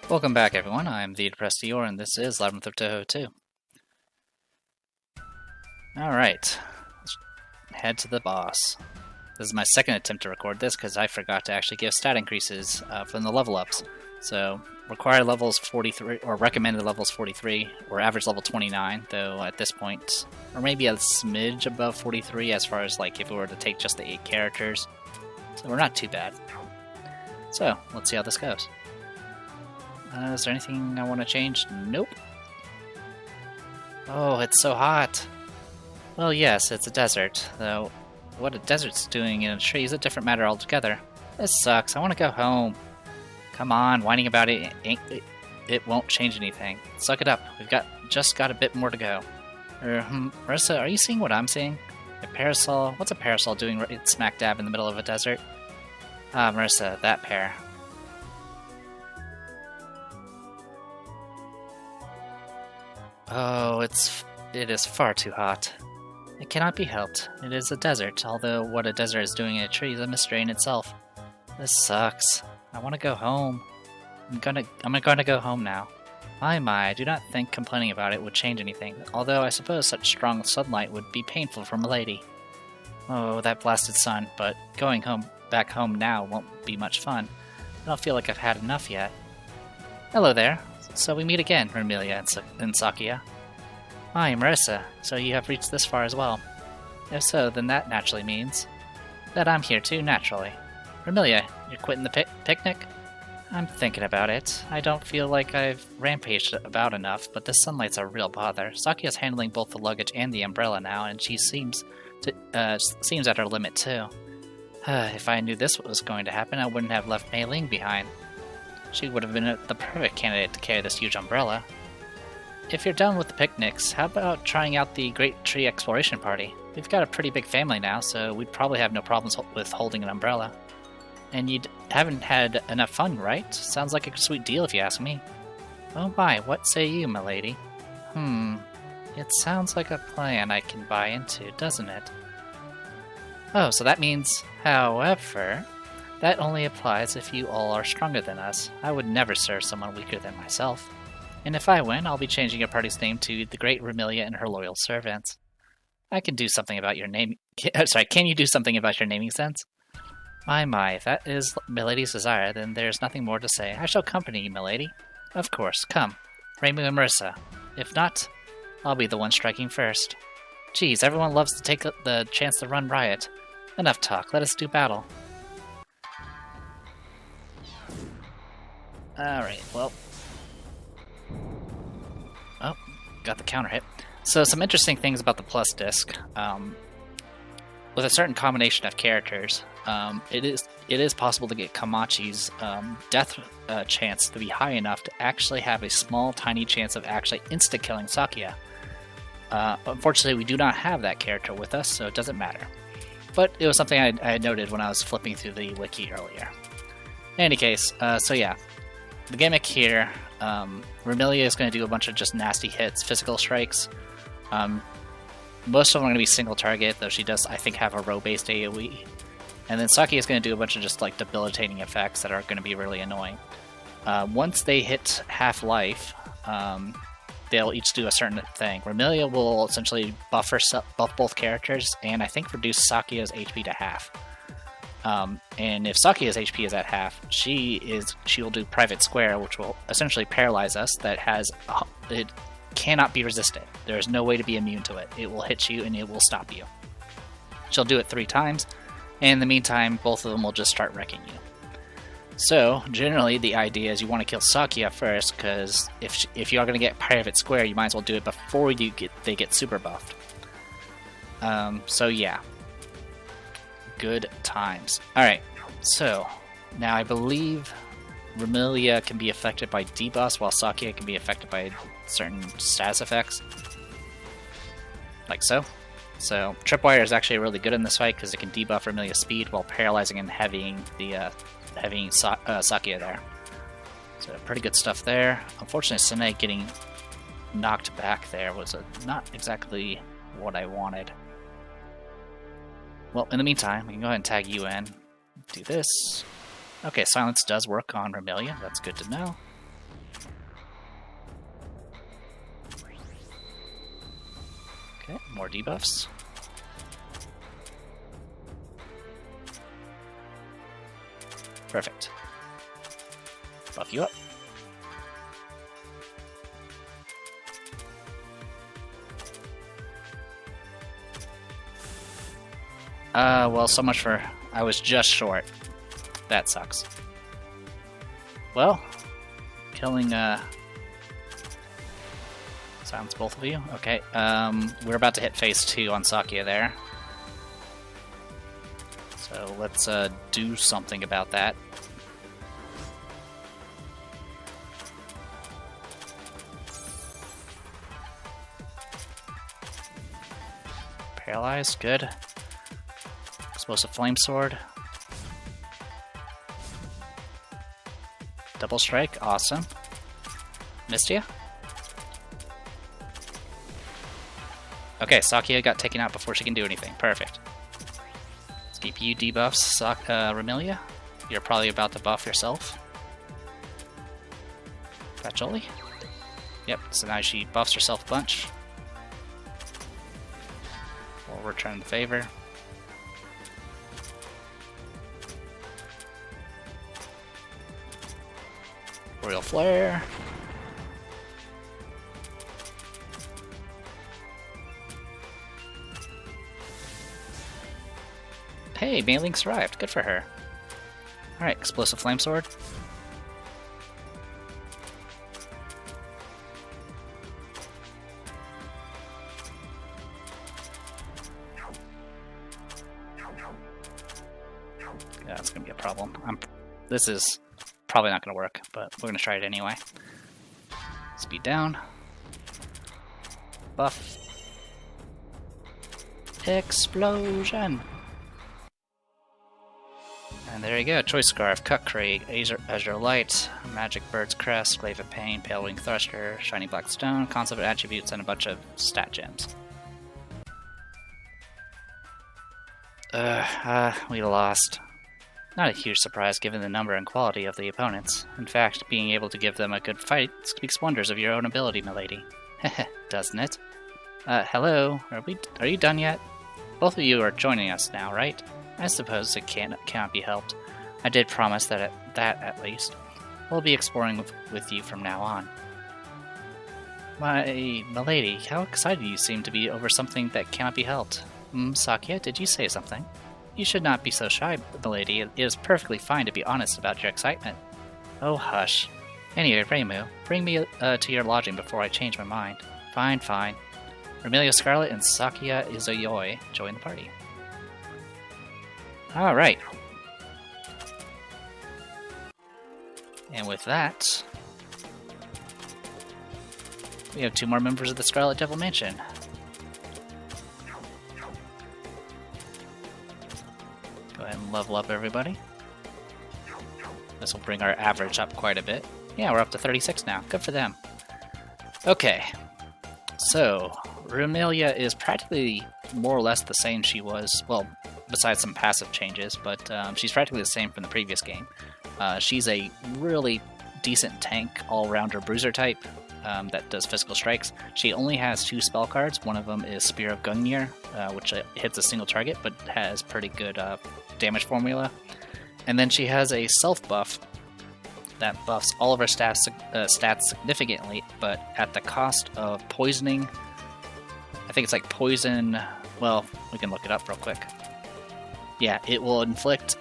Welcome back, everyone. I'm the Depressed Eeyore, and this is Labyrinth of Touhou 2. Alright, let's head to the boss. This is my second attempt to record this because I forgot to actually give stat increases from the level ups. So, required level is 43, or recommended level is 43, or average level 29, though at this point, or maybe a smidge above 43 as far as like if we were to take just the 8 characters. So we're not too bad. So, let's see how this goes. Is there anything I want to change? Nope. Oh, it's so hot. Well, yes, it's a desert, though what a desert's doing in a tree is a different matter altogether. This sucks. I want to go home. Come on, whining about it, it won't change anything. Suck it up. We've just got a bit more to go. Marissa, are you seeing what I'm seeing? A parasol? What's a parasol doing right smack dab in the middle of a desert? Ah, Marissa, that pair. Oh, it is far too hot. It cannot be helped. It is a desert, although what a desert is doing in a tree is a mystery in itself. This sucks. I want to go home. I'm gonna go home now. My, I do not think complaining about it would change anything, although I suppose such strong sunlight would be painful for milady. Oh, that blasted sun, but going back home now won't be much fun. I don't feel like I've had enough yet. Hello there. So we meet again, Remilia and Sakuya. Hi, Marissa. So you have reached this far as well. If so, then that naturally means that I'm here too, naturally. Remilia, you're quitting the picnic? I'm thinking about it. I don't feel like I've rampaged about enough, but this sunlight's a real bother. Sakuya's handling both the luggage and the umbrella now, and she seems at her limit too. If I knew this was going to happen, I wouldn't have left Mei Ling behind. She would have been the perfect candidate to carry this huge umbrella. If you're done with the picnics, how about trying out the Great Tree Exploration Party? We've got a pretty big family now, so we'd probably have no problems with holding an umbrella. And you haven't had enough fun, right? Sounds like a sweet deal if you ask me. Oh my, what say you, milady? It sounds like a plan I can buy into, doesn't it? Oh, so that means, however... That only applies if you all are stronger than us. I would never serve someone weaker than myself. And if I win, I'll be changing your party's name to the Great Remilia and her loyal servants. I can do something about your name. Can you do something about your naming sense? My, if that is milady's desire, then there's nothing more to say. I shall accompany you, milady. Of course, come. Reimu and Marissa. If not, I'll be the one striking first. Geez, everyone loves to take the chance to run riot. Enough talk, let us do battle. Alright, well... Oh, got the counter hit. So some interesting things about the plus disc. With a certain combination of characters, it is possible to get Kamachi's death chance to be high enough to actually have a small, tiny chance of actually insta-killing Sakuya. Unfortunately, we do not have that character with us, so it doesn't matter. But it was something I had noted when I was flipping through the wiki earlier. In any case, so yeah. The gimmick here, Remilia is going to do a bunch of just nasty hits, physical strikes. Most of them are going to be single target, though she does, I think, have a row-based AoE. And then Sakuya is going to do a bunch of just like debilitating effects that are going to be really annoying. Once they hit half-life, they'll each do a certain thing. Remilia will essentially buff both characters, and I think reduce Sakuya's HP to half. And if Sakuya's HP is at half, she will do Private Square, which will essentially paralyze us. It cannot be resisted. There is no way to be immune to it. It will hit you and it will stop you. She'll do it 3 times, and in the meantime, both of them will just start wrecking you. So generally, the idea is you want to kill Sakuya first, because if you are going to get Private Square, you might as well do it before they get super buffed. So yeah. Good times. Alright, so now I believe Remilia can be affected by debuffs, while Sakuya can be affected by certain status effects. Like so. So Tripwire is actually really good in this fight because it can debuff Remilia's speed while paralyzing and heavying Sakuya there. So pretty good stuff there. Unfortunately, Sine getting knocked back there was not exactly what I wanted. Well, in the meantime, we can go ahead and tag you in. Do this. Okay, silence does work on Remilia. That's good to know. More debuffs. Perfect. Buff you up. Well, so much for... I was just short. That sucks. Well, killing, silence both of you. Okay, we're about to hit phase 2 on Sakuya there. So let's, do something about that. Paralyzed, good. Explosive Flame Sword. Double Strike, awesome. Missed ya? Okay, Sakuya got taken out before she can do anything. Perfect. Let's keep you debuffs, Remilia. You're probably about to buff yourself. Patchouli. Yep, so now she buffs herself a bunch. We'll return the favor. Royal Flare. Hey, Mei Ling survived. Good for her. Alright, Explosive Flame Sword. Yeah, that's gonna be a problem. This is probably not gonna work, but we're gonna try it anyway. Speed down. Buff. Explosion! And there you go, Choice Scarf, Cut Crate, Azure Light, Magic Bird's Crest, Glaive of Pain, Pale Wing Thruster, Shiny Black Stone, Concept Attributes, and a bunch of stat gems. We lost. Not a huge surprise given the number and quality of the opponents. In fact, being able to give them a good fight speaks wonders of your own ability, milady. Heh, doesn't it? Hello? Are you done yet? Both of you are joining us now, right? I suppose it cannot be helped. I did promise that at least. We'll be exploring with you from now on. My milady, how excited you seem to be over something that cannot be helped. Sakuya, did you say something? You should not be so shy, milady. It is perfectly fine to be honest about your excitement. Oh, hush. Anyway, Reimu, bring me to your lodging before I change my mind. Fine, fine. Remilia Scarlet and Sakuya Izoyoi join the party. Alright. And with that, we have 2 more members of the Scarlet Devil Mansion. Go ahead and level up everybody. This will bring our average up quite a bit. Yeah, we're up to 36 now. Good for them. Okay. So, Remilia is practically more or less the same she was, well, besides some passive changes, but she's practically the same from the previous game. She's a really decent tank, all-rounder bruiser type that does physical strikes. She only has 2 spell cards. One of them is Spear of Gungnir, which hits a single target, but has pretty good damage formula. And then she has a self-buff that buffs all of her stats significantly, but at the cost of poisoning. I think it's like poison... Well, we can look it up real quick. Yeah, it will inflict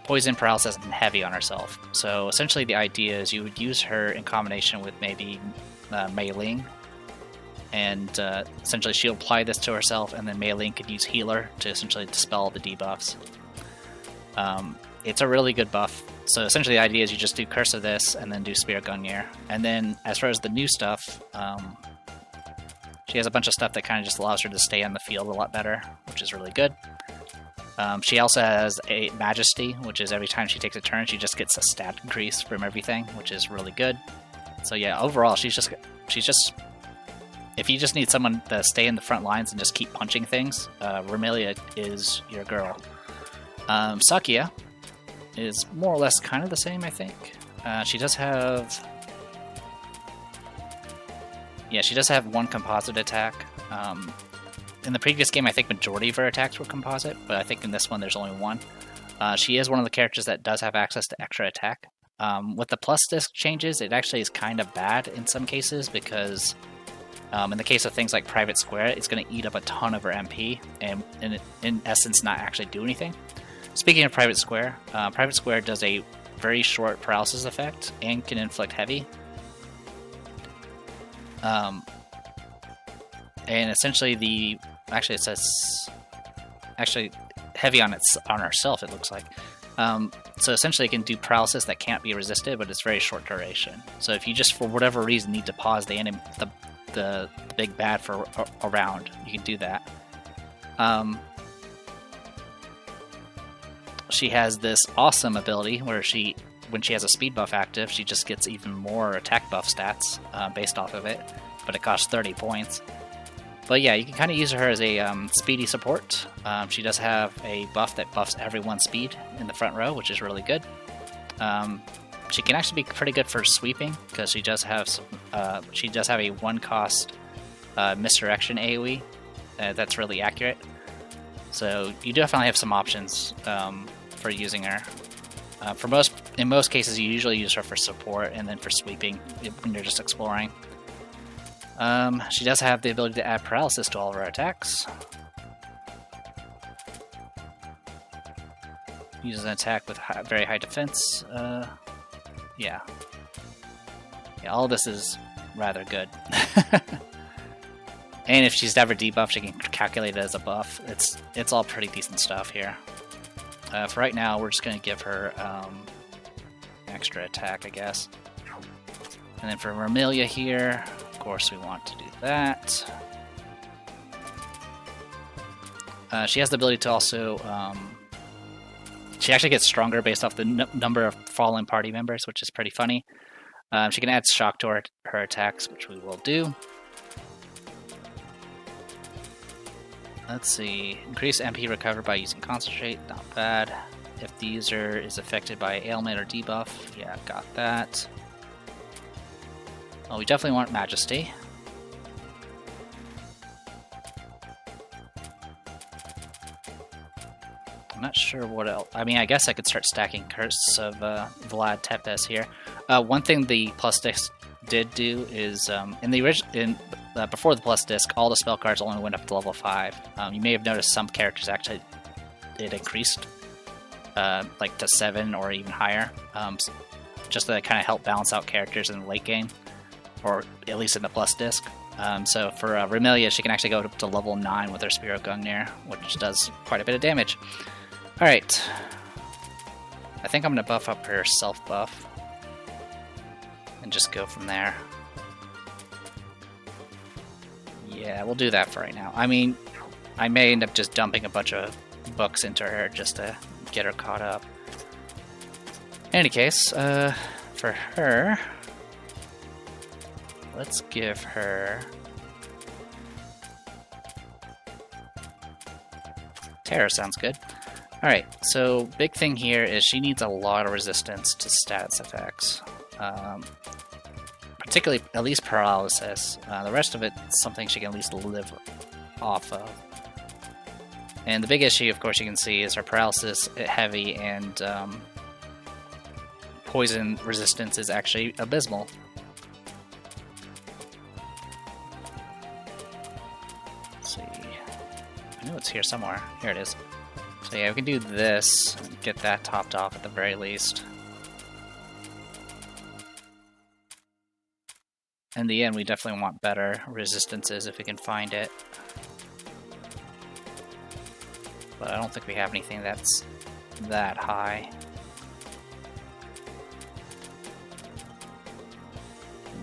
poison, paralysis, and heavy on herself. So essentially the idea is you would use her in combination with maybe Mei Ling, and essentially she'll apply this to herself, and then Mei Ling could use Healer to essentially dispel the debuffs. It's a really good buff. So essentially the idea is you just do Curse of this, and then do Spear Gungnir. And then as far as the new stuff, she has a bunch of stuff that kind of just allows her to stay on the field a lot better, which is really good. She also has a Majesty, which is every time she takes a turn, she just gets a stat increase from everything, which is really good. So yeah, overall, she's just... If you just need someone to stay in the front lines and just keep punching things, Remilia is your girl. Sakuya is more or less kind of the same, I think. She does have... Yeah, she does have 1 composite attack. in the previous game, I think majority of her attacks were composite, but I think in this one there's only one. She is one of the characters that does have access to extra attack. With the plus disc changes, it actually is kind of bad in some cases because in the case of things like Private Square, it's going to eat up a ton of her MP and in essence not actually do anything. Speaking of Private Square does a very short paralysis effect and can inflict heavy. And essentially actually it says heavy on herself, it looks like. So essentially it can do paralysis that can't be resisted, but it's very short duration. So if you just for whatever reason need to pause the enemy, the big bad for a round, you can do that. She has this awesome ability where when she has a speed buff active, she just gets even more attack buff stats based off of it, but it costs 30 points. But yeah, you can kind of use her as a speedy support. She does have a buff that buffs everyone's speed in the front row, which is really good. She can actually be pretty good for sweeping because she does have a one-cost misdirection AoE that's really accurate. So you definitely have some options for using her. In most cases, you usually use her for support and then for sweeping when you're just exploring. She does have the ability to add paralysis to all of her attacks. Uses an attack with very high defense. Yeah, all this is rather good. And if she's ever debuffed, she can calculate it as a buff. It's all pretty decent stuff here. For right now, we're just going to give her extra attack, I guess. And then for Remilia here, of course we want to do that. She has the ability to also... she actually gets stronger based off the number of fallen party members, which is pretty funny. She can add shock to her attacks, which we will do. Let's see. Increase MP recovered by using Concentrate. Not bad. If the user is affected by ailment or debuff. Yeah, got that. Well, we definitely want Majesty. I'm not sure what else. I mean, I guess I could start stacking Curse of Vlad Tepes here. One thing the plus disc did do is before the plus disc, all the spell cards only went up to level 5. You may have noticed some characters actually it increased like to 7 or even higher, just to kind of help balance out characters in the late game, or at least in the plus disc. So for Remilia, she can actually go up to level 9 with her Spiro Gungnir, which does quite a bit of damage. Alright, I think I'm going to buff up her self buff and just go from there. Yeah, we'll do that for right now. I mean, I may end up just dumping a bunch of books into her just to get her caught up. In any case, for her, let's give her Terror. Sounds good. Alright, so big thing here is she needs a lot of resistance to status effects. Particularly, at least paralysis. The rest of it is something she can at least live off of. And the big issue, of course, you can see is her paralysis, heavy, and poison resistance is actually abysmal. Let's see. I know it's here somewhere. Here it is. So yeah, we can do this and get that topped off at the very least. In the end, we definitely want better resistances if we can find it. But I don't think we have anything that's that high.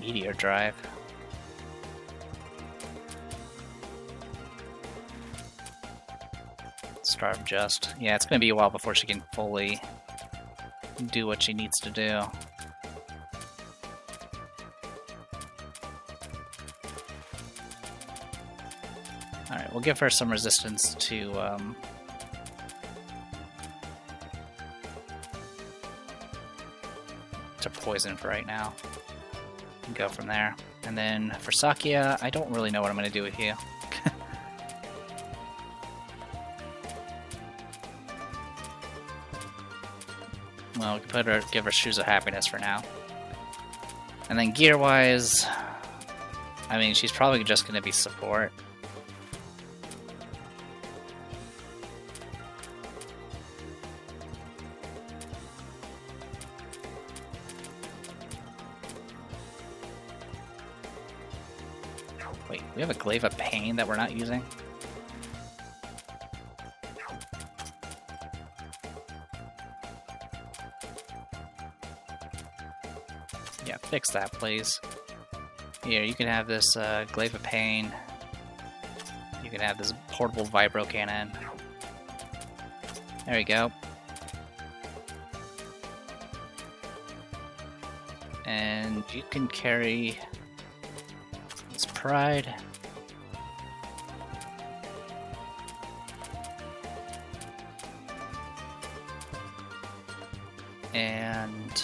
Meteor Drive. Starve Just. Yeah, it's going to be a while before she can fully do what she needs to do. Alright, we'll give her some resistance to poison for right now. And go from there. And then for Sakuya, I don't really know what I'm going to do with you. Well, we can give her Shoes of Happiness for now. And then gear-wise, I mean, she's probably just going to be support. Wait, we have a Glaive of Pain that we're not using? Yeah, fix that, please. Here, you can have this Glaive of Pain. You can have this portable Vibro Cannon. There we go. And you can carry this Pride. And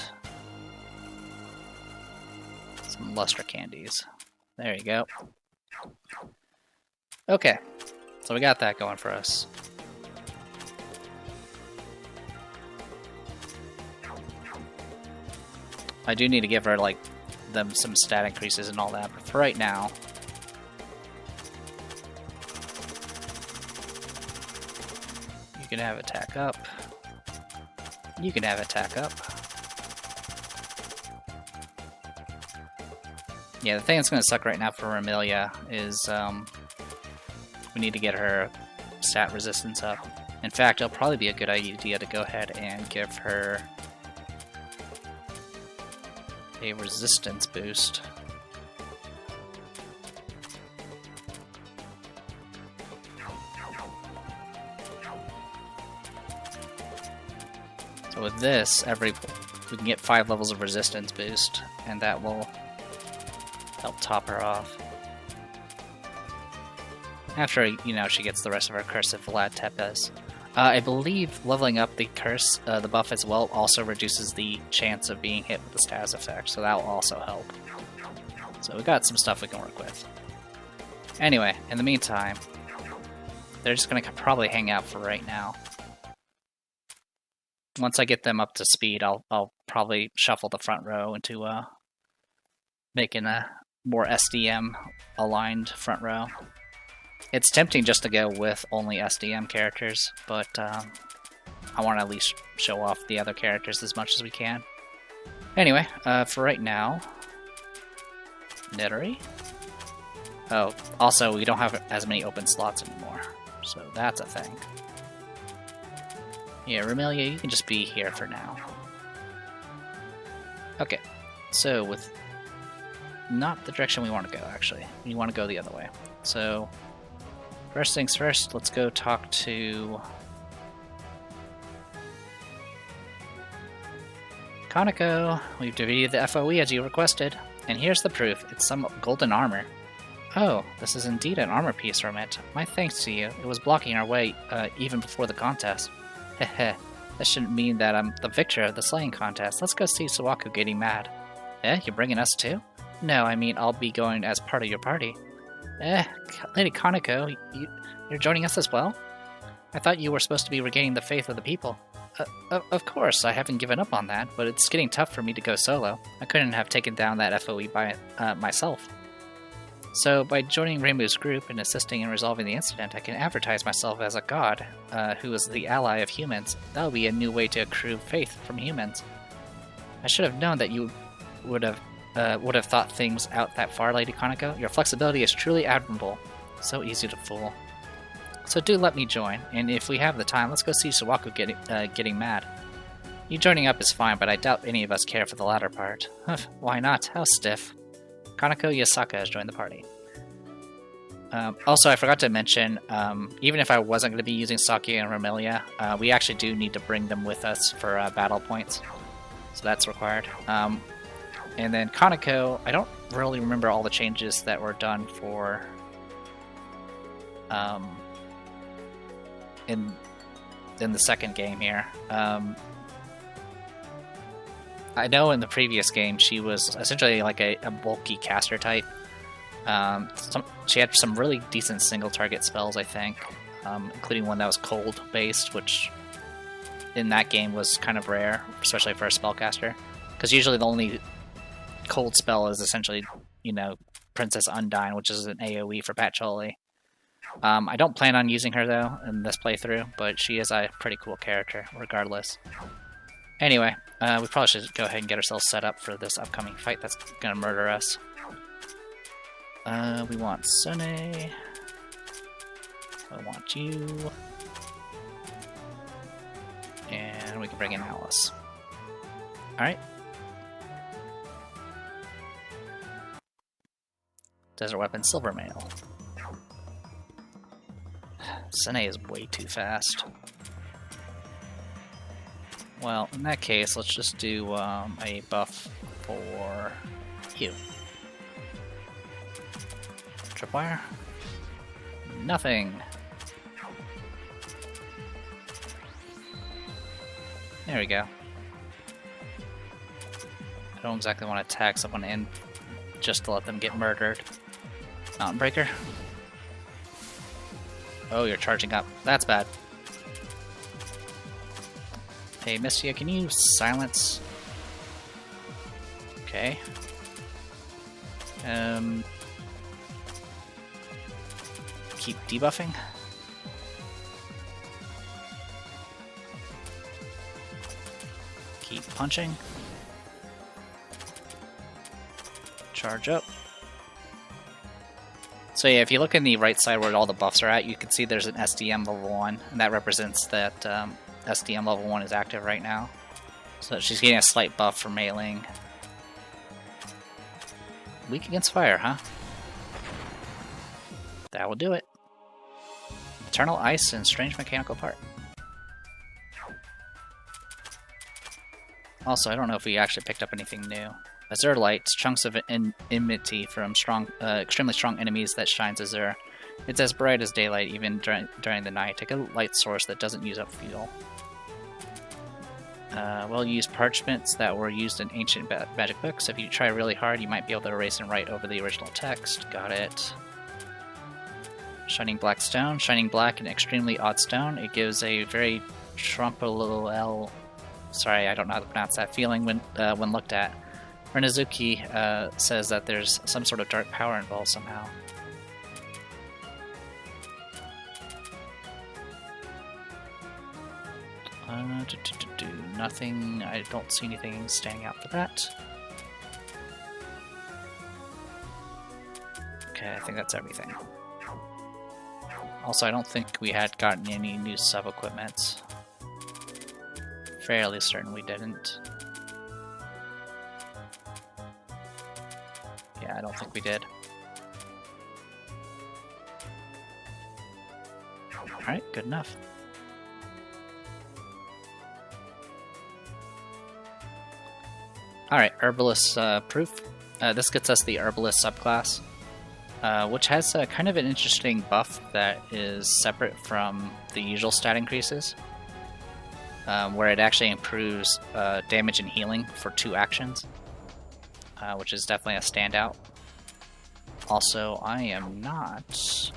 some Luster Candies. There you go. Okay, so we got that going for us. I do need to give her, like, them some stat increases and all that, but for right now... You can have attack up. You can have attack up. Yeah, the thing that's going to suck right now for Remilia is we need to get her stat resistance up. In fact, it'll probably be a good idea to go ahead and give her a resistance boost. So with this, we can get 5 levels of resistance boost, and that will help top her off. After, you know, she gets the rest of her Curse of Vlad Tepes. I believe leveling up the curse, the buff as well, also reduces the chance of being hit with the status effect, so that will also help. So we got some stuff we can work with. Anyway, in the meantime, they're just going to probably hang out for right now. Once I get them up to speed, I'll probably shuffle the front row into making a more SDM-aligned front row. It's tempting just to go with only SDM characters, but I want to at least show off the other characters as much as we can. Anyway, for right now... Nidori? Oh, also, we don't have as many open slots anymore, so that's a thing. Yeah, Remilia, you can just be here for now. Okay, so with... Not the direction we want to go, actually. We want to go the other way. So... First things first, let's go talk to Kanako. We've defeated the FOE as you requested, and here's the proof. It's some golden armor. Oh, this is indeed an armor piece from it. My thanks to you. It was blocking our way even before the contest. Heh, that shouldn't mean that I'm the victor of the slaying contest. Let's go see Suwako getting mad. Eh, you're bringing us too? No, I mean I'll be going as part of your party. Lady Kanako, you're joining us as well? I thought you were supposed to be regaining the faith of the people. Of course, I haven't given up on that, but it's getting tough for me to go solo. I couldn't have taken down that FOE by myself. So, by joining Rainbow's group and assisting in resolving the incident, I can advertise myself as a god, who is the ally of humans. That would be a new way to accrue faith from humans. I should have known that you would have thought things out that far, Lady Kanako. Your flexibility is truly admirable. So easy to fool. So do let me join, and if we have the time, let's go see Suwako getting mad. You joining up is fine, but I doubt any of us care for the latter part. Why not? How stiff. Kanako Yasaka has joined the party. Also, I forgot to mention, even if I wasn't going to be using Sakuya and Remilia, we actually do need to bring them with us for battle points. So that's required. And then Kanako, I don't really remember all the changes that were done for in the second game here. I know in the previous game she was essentially like a bulky caster type. She had some really decent single target spells, I think, including one that was cold based, which in that game was kind of rare, especially for a spellcaster. Because usually the only cold spell is essentially, you know, Princess Undyne, which is an AoE for Patchouli. I don't plan on using her, though, in this playthrough, but she is a pretty cool character, regardless. Anyway, we probably should go ahead and get ourselves set up for this upcoming fight that's gonna murder us. We want Sune. I want you. And we can bring in Alice. Alright. Desert Weapon Silvermail. Sune is way too fast. Well, in that case, let's just do a buff for you. Tripwire? Nothing. There we go. I don't exactly want to tag someone in just to let them get murdered. Mountain Breaker. Oh, you're charging up. That's bad. Hey, Mistia, can you silence? Okay. Keep debuffing. Keep punching. Charge up. So yeah, if you look in the right side where all the buffs are at, you can see there's an SDM level 1, and that represents that SDM level 1 is active right now. So she's getting a slight buff for meleeing. Weak against fire, huh? That will do it. Eternal Ice and Strange Mechanical Part. Also, I don't know if we actually picked up anything new. Azure Light, chunks of enmity from extremely strong enemies that shines azure. It's as bright as daylight even during the night. Take a light source that doesn't use up fuel. Well-used parchments that were used in ancient magic books. If you try really hard, you might be able to erase and write over the original text. Got it. Shining Black Stone. Shining Black, an extremely odd stone. It gives a very Trumpolel... Sorry, I don't know how to pronounce that feeling when looked at. Renazuki says that there's some sort of dark power involved somehow. Nothing. I don't see anything standing out for that. Okay, I think that's everything. Also, I don't think we had gotten any new sub-equipment. Fairly certain we didn't. Yeah, I don't think we did. Alright, good enough. Alright, Herbalist proof. This gets us the Herbalist subclass, which has kind of an interesting buff that is separate from the usual stat increases, where it actually improves damage and healing for 2 actions, which is definitely a standout. Also, I am not...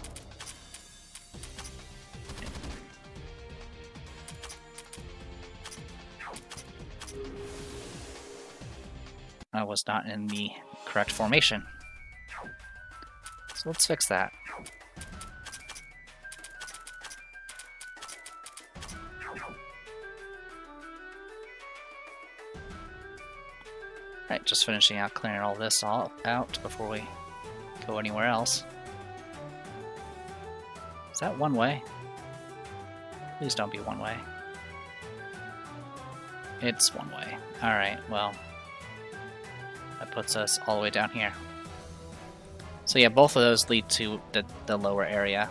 I was not in the correct formation. So let's fix that. Alright, just finishing out clearing all this all out before we go anywhere else. Is that one way? Please don't be one way. It's one way. Alright, well, that puts us all the way down here. So yeah, both of those lead to the lower area.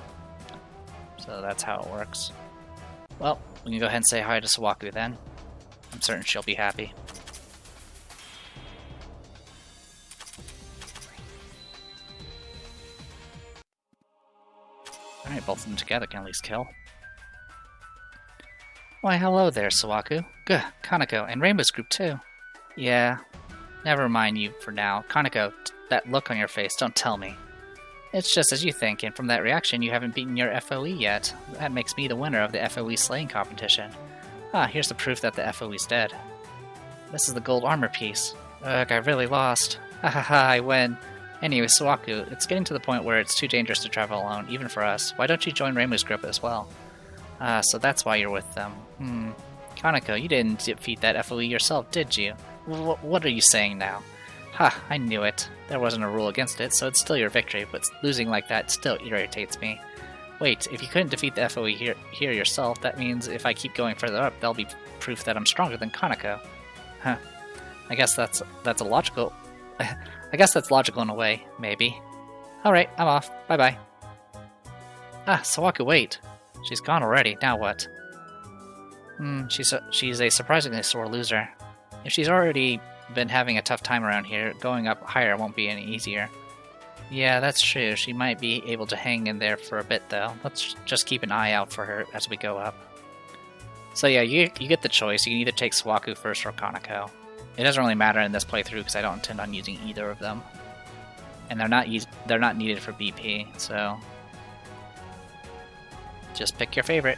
So that's how it works. Well, we can go ahead and say hi to Suwako then. I'm certain she'll be happy. Alright, both of them together can at least kill. Why, hello there, Suwako. Good, Kanako, and Rainbow's group too. Yeah, never mind you for now. Kanako, that look on your face, don't tell me. It's just as you think, and from that reaction, you haven't beaten your FOE yet. That makes me the winner of the FOE slaying competition. Ah, here's the proof that the FOE's dead. This is the gold armor piece. Ugh, I really lost. Ha ha ha, I win. Anyway, Suwako, it's getting to the point where it's too dangerous to travel alone, even for us. Why don't you join Reimu's group as well? Ah, so that's why you're with them. Kanako, you didn't defeat that FOE yourself, did you? What are you saying now? Ha, I knew it. There wasn't a rule against it, so it's still your victory, but losing like that still irritates me. Wait, if you couldn't defeat the FOE here yourself, that means if I keep going further up, that'll be proof that I'm stronger than Kanako. Huh. I guess that's a logical... I guess that's logical in a way, maybe. Alright, I'm off. Bye-bye. Ah, Suwako, wait. She's gone already, now what? She's a surprisingly sore loser. If she's already been having a tough time around here, going up higher won't be any easier. Yeah, that's true. She might be able to hang in there for a bit, though. Let's just keep an eye out for her as we go up. So yeah, you get the choice. You can either take Suwako first or Kanako. It doesn't really matter in this playthrough because I don't intend on using either of them, and they're not needed for BP. So just pick your favorite.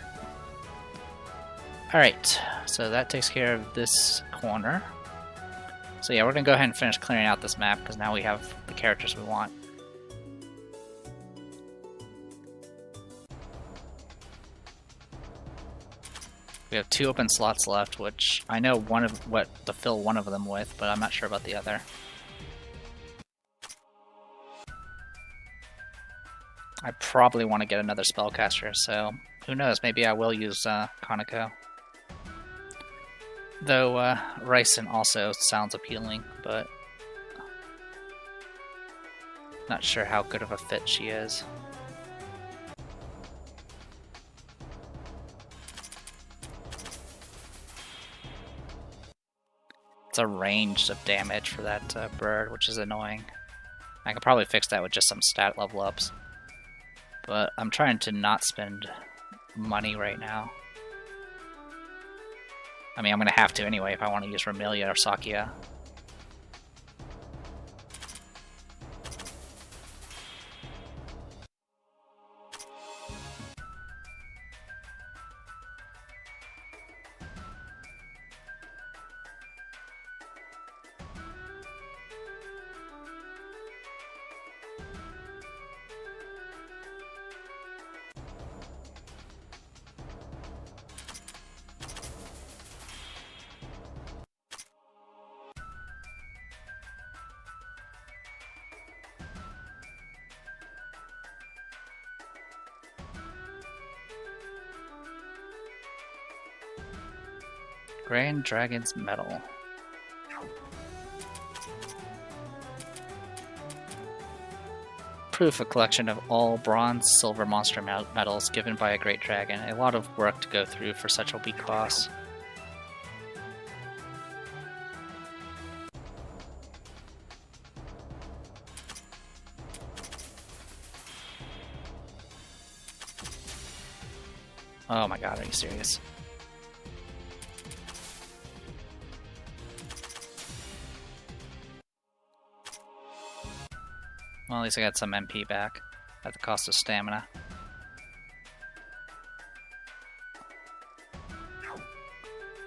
All right, so that takes care of this corner. So yeah, we're gonna go ahead and finish clearing out this map because now we have the characters we want. We have 2 open slots left, which I know what to fill one of them with, but I'm not sure about the other. I probably want to get another spellcaster, so who knows, maybe I will use Kanako. Though Ryson also sounds appealing, but not sure how good of a fit she is. It's a range of damage for that bird, which is annoying. I could probably fix that with just some stat level ups. But I'm trying to not spend money right now. I mean, I'm going to have to anyway if I want to use Remilia or Sakuya. Grand Dragon's Medal. Proof, a collection of all bronze, silver monster medals given by a great dragon. A lot of work to go through for such a weak boss. Oh my god, are you serious? Well, at least I got some MP back at the cost of stamina.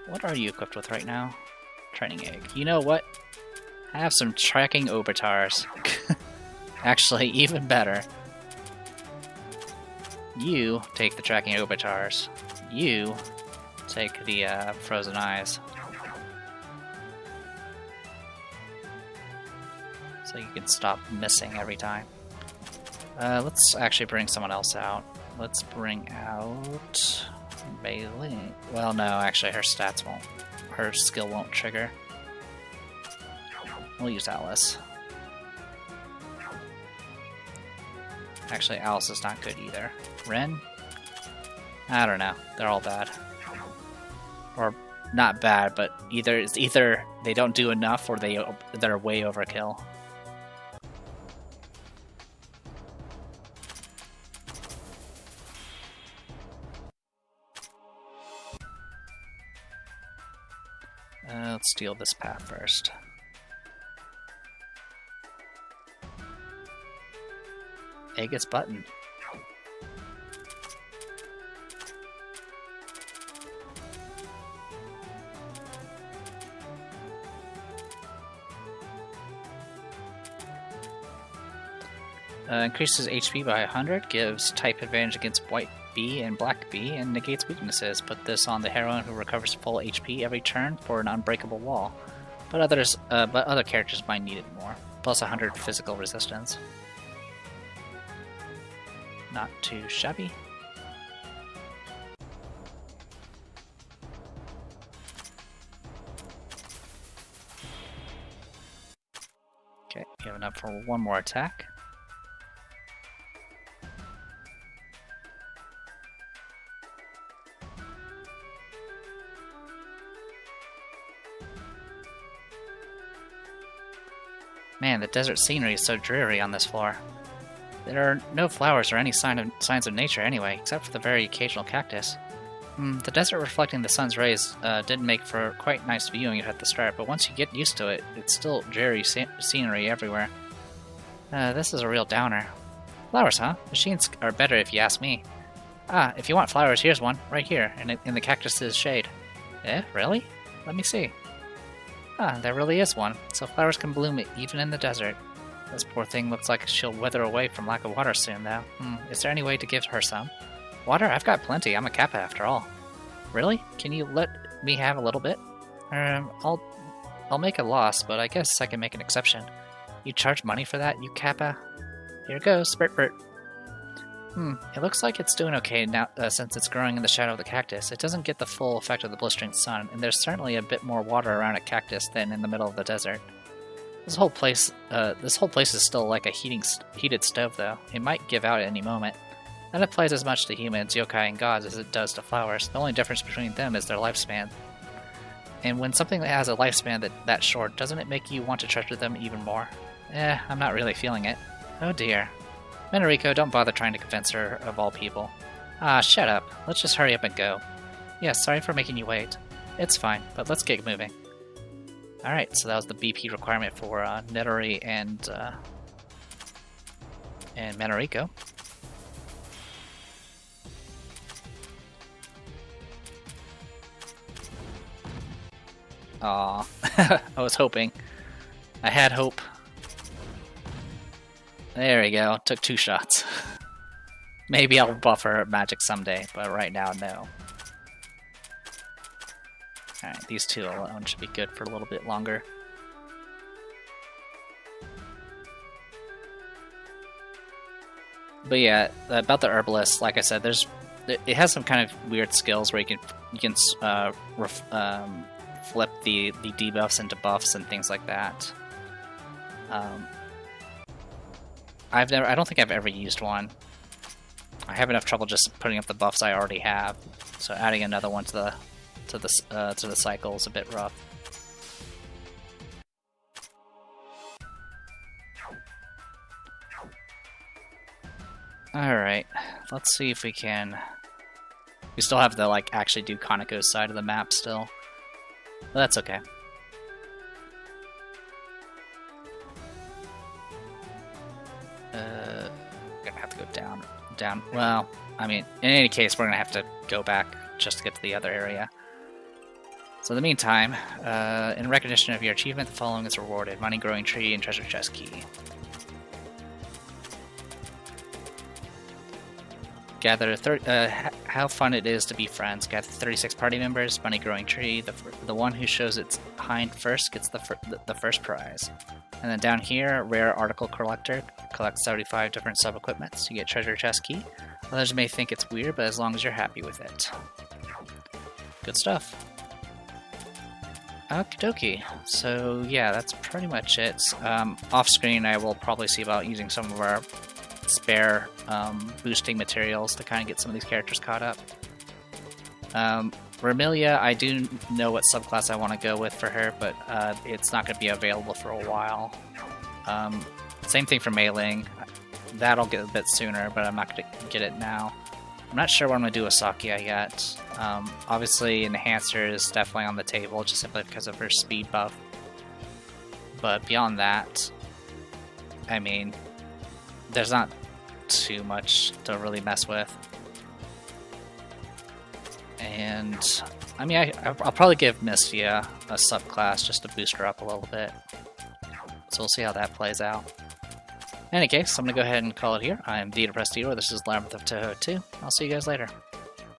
What are you equipped with right now? Training egg. You know what? I have some tracking obitars. Actually, even better. You take the tracking obitars. You take the frozen eyes. So you can stop missing every time. Let's actually bring someone else out. Let's bring out Bailey. Well, no, actually her stats won't. Her skill won't trigger. We'll use Alice. Actually, Alice is not good either. Ren? I don't know. They're all bad. Or not bad, but either they don't do enough or they're way overkill. Let's steal this path first. Aegis button. increases HP by 100, gives type advantage against white bee and black bee, and negates weaknesses. Put this on the heroine who recovers full HP every turn for an unbreakable wall. But other characters might need it more. Plus 100 physical resistance. Not too shabby. Okay, you have enough for one more attack. Man, the desert scenery is so dreary on this floor. There are no flowers or any signs of nature anyway, except for the very occasional cactus. The desert reflecting the sun's rays didn't make for quite nice viewing at the start, but once you get used to it, it's still dreary scenery everywhere. This is a real downer. Flowers, huh? Machines are better if you ask me. Ah, if you want flowers, here's one, right here, in the cactus's shade. Eh, really? Let me see. Ah, there really is one, so flowers can bloom even in the desert. This poor thing looks like she'll wither away from lack of water soon, though. Is there any way to give her some? Water? I've got plenty, I'm a kappa after all. Really? Can you let me have a little bit? I'll make a loss, but I guess I can make an exception. You charge money for that, you kappa? Here goes, spurt. It looks like it's doing okay now since it's growing in the shadow of the cactus. It doesn't get the full effect of the blistering sun, and there's certainly a bit more water around a cactus than in the middle of the desert. This whole place is still like a heated stove, though. It might give out at any moment. That applies as much to humans, yokai, and gods as it does to flowers. The only difference between them is their lifespan. And when something has a lifespan that short, doesn't it make you want to treasure them even more? I'm not really feeling it. Oh dear. Menariko, don't bother trying to convince her, of all people. Ah, shut up. Let's just hurry up and go. Yes, sorry for making you wait. It's fine, but let's get moving. Alright, so that was the BP requirement for Nettori and Menariko. Aw, I was hoping. I had hope. There we go, took 2 shots. Maybe I'll buff her magic someday, but right now, no. Alright, these 2 alone should be good for a little bit longer. But yeah, about the herbalist, like I said, it has some kind of weird skills where you can flip the debuffs into buffs and things like that. I don't think I've ever used one. I have enough trouble just putting up the buffs I already have, so adding another one to the cycle is a bit rough. All right, let's see if we can. We still have to actually do Kanako's side of the map still, but that's okay. Gonna have to go down. Well, I mean, in any case, we're gonna have to go back just to get to the other area. So in the meantime, in recognition of your achievement, the following is rewarded: money, growing tree, and treasure chest key. Gather how fun it is to be friends. Gather 36 party members, money, growing tree. The one who shows its hind first gets the first prize. And then down here, rare article collector. Collect 75 different sub-equipments. You get treasure chest key. Others may think it's weird, but as long as you're happy with it. Good stuff. Okie dokie. So yeah, that's pretty much it. Off screen, I will probably see about using some of our spare boosting materials to kind of get some of these characters caught up. Remilia, I do know what subclass I want to go with for her, but it's not going to be available for a while. Same thing for Mei-Ling. That'll get a bit sooner, but I'm not going to get it now. I'm not sure what I'm going to do with Sakuya yet. Obviously, Enhancer is definitely on the table, just simply because of her speed buff. But beyond that, I mean, there's not too much to really mess with. And, I mean, I'll probably give Mistia a subclass just to boost her up a little bit. So we'll see how that plays out. In any case, I'm going to go ahead and call it here. I am the Depressed Eater. This is Labyrinth of Touhou 2. I'll see you guys later.